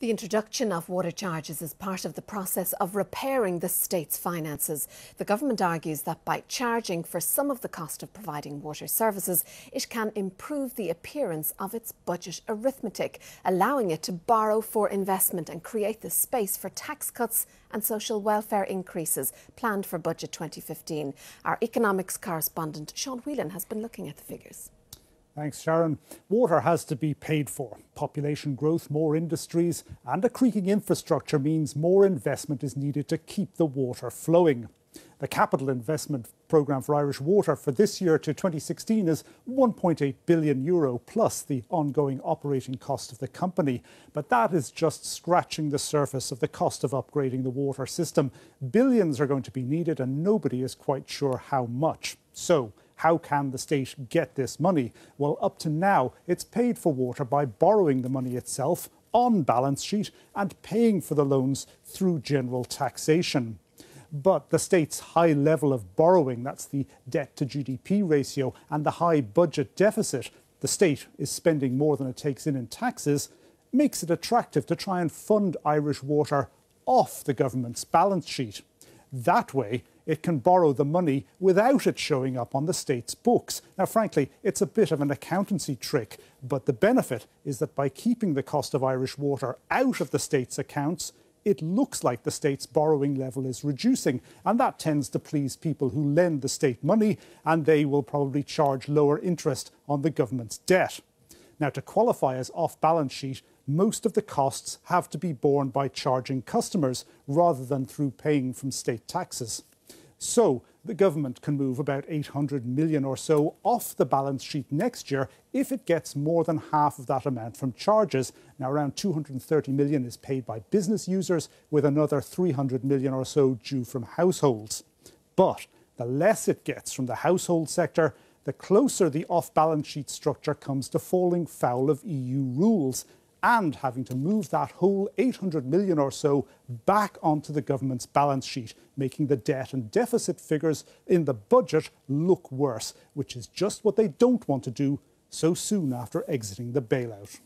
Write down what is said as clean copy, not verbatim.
The introduction of water charges is part of the process of repairing the state's finances. The government argues that by charging for some of the cost of providing water services, it can improve the appearance of its budget arithmetic, allowing it to borrow for investment and create the space for tax cuts and social welfare increases planned for Budget 2015. Our economics correspondent Sean Whelan has been looking at the figures. Thanks, Sharon. Water has to be paid for. Population growth, more industries and a creaking infrastructure means more investment is needed to keep the water flowing. The capital investment programme for Irish Water for this year to 2016 is €1.8 billion plus the ongoing operating cost of the company. But that is just scratching the surface of the cost of upgrading the water system. Billions are going to be needed and nobody is quite sure how much. So, how can the state get this money? Well, up to now, it's paid for water by borrowing the money itself on balance sheet and paying for the loans through general taxation. But the state's high level of borrowing, that's the debt to GDP ratio, and the high budget deficit, the state is spending more than it takes in taxes, makes it attractive to try and fund Irish Water off the government's balance sheet. That way, it can borrow the money without it showing up on the state's books. Now, frankly, it's a bit of an accountancy trick, but the benefit is that by keeping the cost of Irish Water out of the state's accounts, it looks like the state's borrowing level is reducing, and that tends to please people who lend the state money, and they will probably charge lower interest on the government's debt. Now, to qualify as off-balance sheet, most of the costs have to be borne by charging customers rather than through paying from state taxes. So, the government can move about 800 million or so off the balance sheet next year if it gets more than half of that amount from charges. Now, around 230 million is paid by business users, with another 300 million or so due from households. But the less it gets from the household sector, the closer the off-balance sheet structure comes to falling foul of EU rules and having to move that whole 800 million or so back onto the government's balance sheet, making the debt and deficit figures in the budget look worse, which is just what they don't want to do so soon after exiting the bailout.